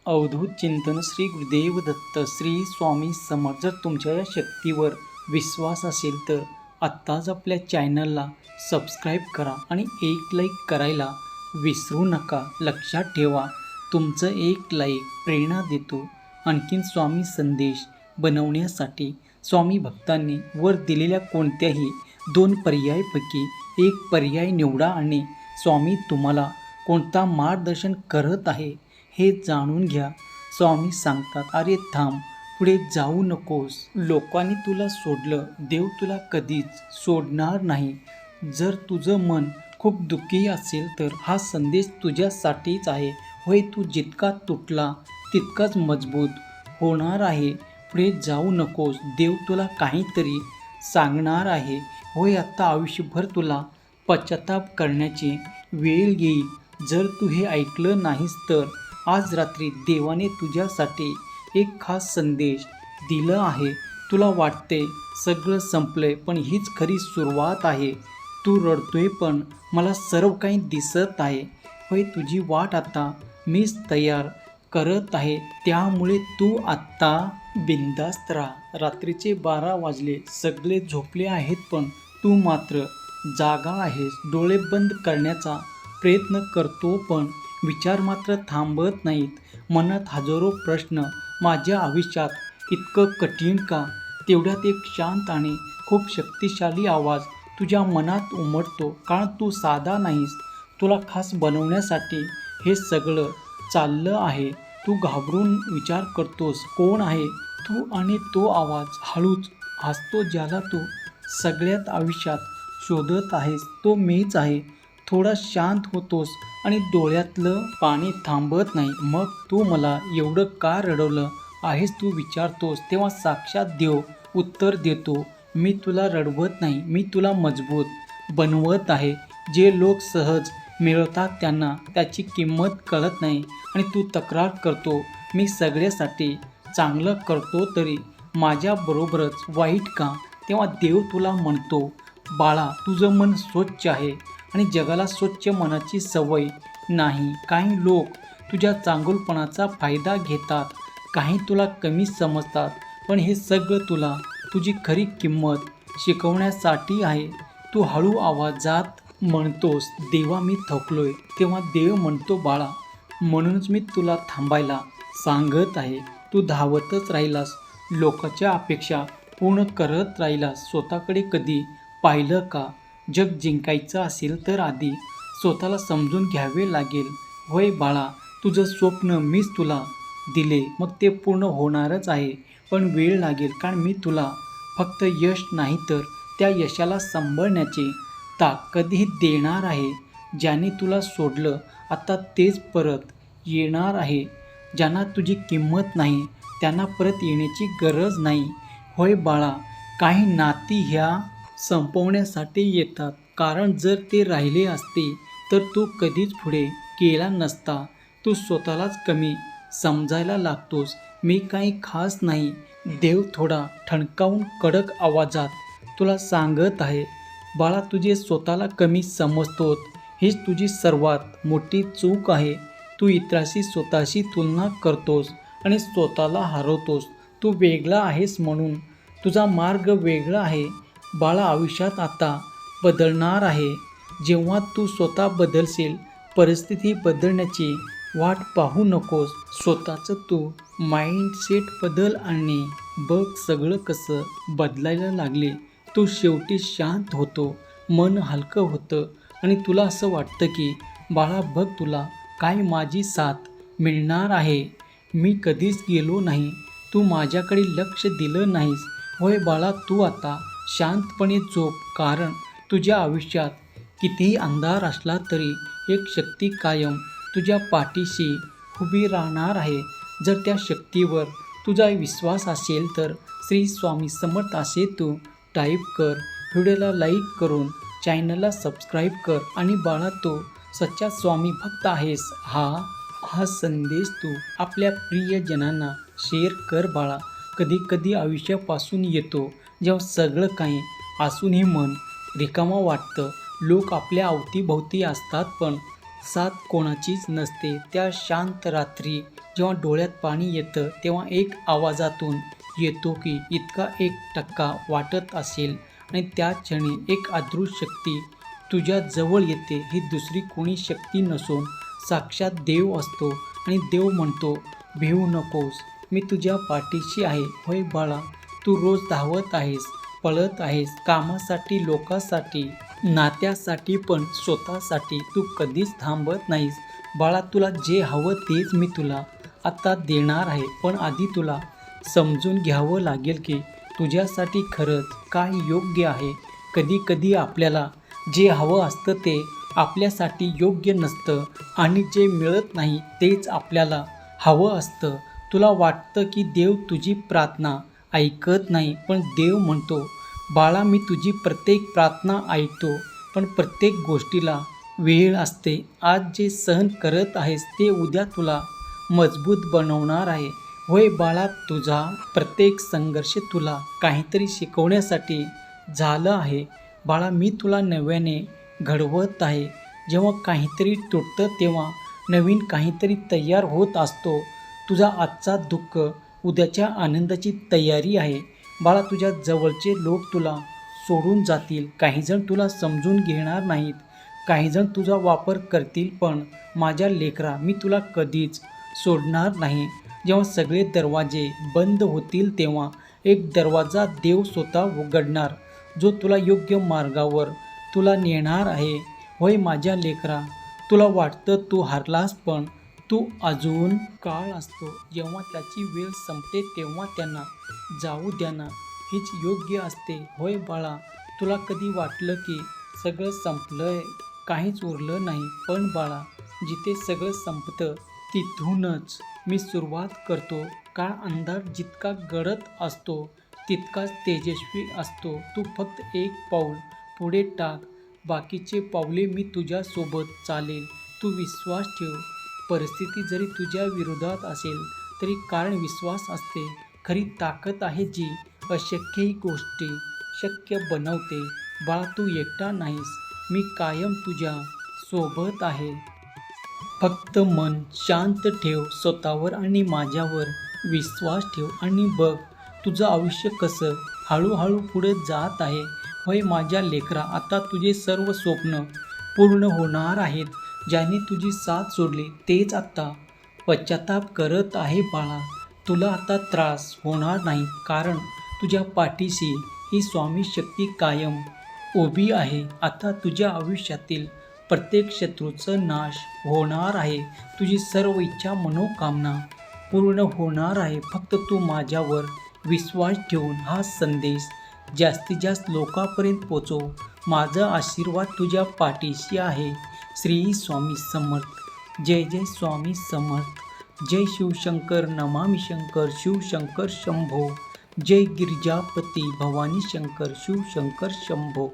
अवधूत चिंतन श्री गुरुदेव दत्त श्री स्वामी समर्थ. जर तुमच्या या शक्तीवर विश्वास असेल तर आत्ताच आपल्या चॅनलला सबस्क्राईब करा आणि एक लाईक करायला विसरू नका. लक्षात ठेवा, तुमचं एक लाईक प्रेरणा देतो आणखीन स्वामी संदेश बनवण्यासाठी. स्वामी भक्तांनी वर दिलेल्या कोणत्याही दोन पर्यायापैकी एक पर्याय निवडा आणि स्वामी तुम्हाला कोणता मार्गदर्शन करत आहे हे जाणून घ्या. स्वामी सांगतात, अरे थांब, पुढे जाऊ नकोस. लोकांनी तुला सोडलं, देव तुला कधीच सोडणार नाही. जर तुझं मन खूप दुःखी असेल तर हा संदेश तुझ्यासाठीच आहे. होय, तू जितका तुटला तितकाच मजबूत होणार आहे. पुढे जाऊ नकोस, देव तुला काहीतरी सांगणार आहे. होय, आता आयुष्यभर तुला पश्चाताप करण्याची वेळ येईल जर तू हे ऐकलं नाहीस तर. आज रात्री देवाने तुझ्यासाठी एक खास संदेश दिला आहे. तुला वाटते सगळं संपलंय, पण हीच खरी सुरुवात आहे. तू रडतोय, पण मला सर्व काही दिसत आहे. होय, तुझी वाट आता मीच तयार करत आहे. त्यामुळे तू आत्ता बिनधास्त राहा. रात्रीचे 12 वाजले, सगळे झोपले आहेत, पण तू मात्र जागा आहेस. डोळे बंद करण्याचा प्रयत्न करतो, पण विचार मात्र थांबत नाहीत. मनात हजारो प्रश्न. माझ्या आयुष्यात इतकं कठीण का? तेवढ्यात एक शांत आणि खूप शक्तिशाली आवाज तुझ्या मनात उमटतो. कारण तू साधा नाहीस, तुला खास बनवण्यासाठी हे सगळं चाललं आहे. तू घाबरून विचार करतोस, कोण आहे तू? आणि तो आवाज हळूच हसतो. ज्याला तू सगळ्यात आयुष्यात शोधत आहेस तो मीच आहे. थोडा शांत होतोस आणि डोळ्यातलं पाणी थांबत नाही. मग तू मला एवढं का रडवलं आहेस तू विचारतोस. तेव्हा साक्षात देव उत्तर देतो, मी तुला रडवत नाही, मी तुला मजबूत बनवत आहे. जे लोक सहज मिळवतात त्यांना त्याची किंमत कळत नाही. आणि तू तक्रार करतो, मी सगळ्यासाठी चांगलं करतो तरी माझ्याबरोबरच वाईट का? तेव्हा देव तुला म्हणतो, बाळा, तुझं मन स्वच्छ आहे आणि जगाला स्वच्छ मनाची सवय नाही. काही लोक तुझ्या चांगुलपणाचा फायदा घेतात, काही तुला कमी समजतात, पण हे सगळं तुला तुझी खरी किंमत शिकवण्यासाठी आहे. तू हळू आवाजात म्हणतोस, देवा, मी थकलोय. तेव्हा देव म्हणतो, बाळा, म्हणूनच मी तुला थांबायला सांगत आहे. तू धावतच राहिलास, लोकांच्या अपेक्षा पूर्ण करत राहिलास. स्वतःकडे कधी पाहिलं का? जग जिंकायचं असेल तर आधी स्वतःला समजून घ्यावे लागेल. होय बाळा, तुझं स्वप्न मीच तुला दिले, मग ते पूर्ण होणारच आहे. पण वेळ लागेल, कारण मी तुला फक्त यश नाही तर त्या यशाला सांभाळण्याची ताकदही देणार आहे. ज्याने तुला सोडलं आता तेच परत येणार आहे. ज्यांना तुझी किंमत नाही त्यांना परत येण्याची गरज नाही. होय बाळा, काही नाती ह्या संपवण्यासाठी येतात, कारण जर ते राहिले असते तर तू कधीच पुढे गेला नसता. तू स्वतःलाच कमी समजायला लागतोस. मी काही खास नाही, देव थोडा ठणकावून कडक आवाजात तुला सांगत आहे. बाळा, तुझे स्वतःला कमी समजतोस, हीच तुझी सर्वात मोठी चूक आहे. तू इतरांशी स्वतःशी तुलना करतोस आणि स्वतःला हरवतोस. तू वेगळा आहेस म्हणून तुझा मार्ग वेगळा आहे. बाळा, आयुष्यात आता बदलणार आहे. जेव्हा तू स्वतः बदलशील, परिस्थिती बदलण्याची वाट पाहू नकोस. स्वतःचं तू माइंडसेट बदल आणि बघ सगळं कसं बदलायला लागले. तू शेवटी शांत होतो, मन हलकं होतं आणि तुला असं वाटतं की बाळा, बघ, तुला काय माझी साथ मिळणार आहे. मी कधीच गेलो नाही, तू माझ्याकडे लक्ष दिलं नाहीस. होय बाळा, तू आता शांतपणे झोप, कारण तुझ्या आयुष्यात कितीही अंधार असला तरी एक शक्ती कायम तुझ्या पाठीशी उभी राहणार आहे. जर त्या शक्तीवर तुझा विश्वास असेल तर श्री स्वामी समर्थ असे तू टाईप कर. व्हिडिओला लाईक करून चॅनलला सबस्क्राईब कर. आणि बाळा, तो सच्चा स्वामी भक्त आहेस, हा संदेश तू आपल्या प्रियजनांना शेअर कर. बाळा, कधी कधी आयुष्यापासून येतो जेव्हा सगळं काही असूनही मन रिकामं वाटतं. लोक आपल्या अवतीभोवती असतात, पण साथ कोणाचीच नसते. त्या शांत रात्री जेव्हा डोळ्यात पाणी येतं तेव्हा एक आवाजातून येतो की इतका 1% वाटत असेल आणि त्याच क्षणी एक अदृश्य शक्ती तुझ्या जवळ येते. ही दुसरी कोणी शक्ती नसून साक्षात देव असतो आणि देव म्हणतो, भिवू नकोस, मी तुझ्या पाठीशी आहे. होय बाळा, तू रोज धावत आहेस, पळत आहेस, कामासाठी, लोकांसाठी, नात्यासाठी, पण स्वतःसाठी तू कधीच थांबत नाहीस. बाळा, तुला जे हवं तेच मी तुला आता देणार आहे. पण आधी तुला समजून घ्यावं लागेल की तुझ्यासाठी खरंच काय योग्य आहे. कधी कधी आपल्याला जे हवं असतं ते आपल्यासाठी योग्य नसतं आणि जे मिळत नाही तेच आपल्याला हवं असतं. तुला वाटतं की देव तुझी प्रार्थना ऐकत नाही, पण देव म्हणतो, बाळा, मी तुझी प्रत्येक प्रार्थना ऐकतो, पण प्रत्येक गोष्टीला वेळ असते. आज जे सहन करत आहेस ते उद्या तुला मजबूत बनवणार आहे. होय बाळा, तुझा प्रत्येक संघर्ष तुला काहीतरी शिकवण्यासाठी झालं आहे. बाळा, मी तुला नव्याने घडवत आहे. जेव्हा काहीतरी तुटतं तेव्हा नवीन काहीतरी तयार होत असतो. तुझा आजचा दुःख उद्याच्या आनंदाची तयारी आहे. बाळा, तुझ्या जवळचे लोक तुला सोडून जातील, काहीजण तुला समजून घेणार नाहीत, काहीजण तुझा वापर करतील, पण माझ्या लेकरा, मी तुला कधीच सोडणार नाही. जेव्हा सगळे दरवाजे बंद होतील तेव्हा एक दरवाजा देव स्वतः उघडणार, जो तुला योग्य मार्गावर तुला नेणार आहे. होय माझ्या लेकरा, तुला वाटतं तू हारलास, पण तू अजून काळ असतो. जेव्हा त्याची वेळ संपते तेव्हा त्यांना जाऊ द्या ना, हीच योग्य असते. होय बाळा, तुला कधी वाटलं की सगळं संपलंय, काहीच उरलं नाही, पण बाळा, जिथे सगळं संपतं तिथूनच मी सुरुवात करतो. काळ अंधार जितका गडद असतो तितकाच तेजस्वी असतो. तू फक्त एक पाऊल पुढे टाक, बाकीचे पावले मी तुझ्यासोबत चालेल. तू विश्वास ठेव. परिस्थिती जरी तुझ्या विरोधात असेल तरी कारण विश्वास असते. खरी ताकद आहे जी अशक्य ही गोष्टी शक्य बनवते. बाळा, तू एकटा नाहीस, मी कायम तुझ्या सोबत आहे. फक्त मन शांत ठेव, स्वतःवर आणि माझ्यावर विश्वास ठेव आणि बघ तुझं आयुष्य कसं हळूहळू पुढे जात आहे. होय माझ्या लेकरा, आता तुझे सर्व स्वप्न पूर्ण होणार आहेत. ज्याने तुझी साथ सोडली तेच आता पश्चाताप करत आहे. बाळा, तुला आता त्रास होणार नाही, कारण तुझ्या पाठीशी ही स्वामी शक्ती कायम उभी आहे. आता तुझ्या आयुष्यातील प्रत्येक शत्रूचा नाश होणार आहे. तुझी सर्व इच्छा मनोकामना पूर्ण होणार आहे. फक्त तू माझ्यावर विश्वास ठेवून हा संदेश जास्तीत जास्त लोकांपर्यंत पोचव. माझा आशीर्वाद तुझ्या पाठीशी आहे. श्री स्वामी समर्थ. जय जय स्वामी समर्थ. जय शिवशंकर. नमामि शंकर. शिवशंकर शंभो. जय गिरिजापती भवानी शंकर. शिवशंकर शंभो.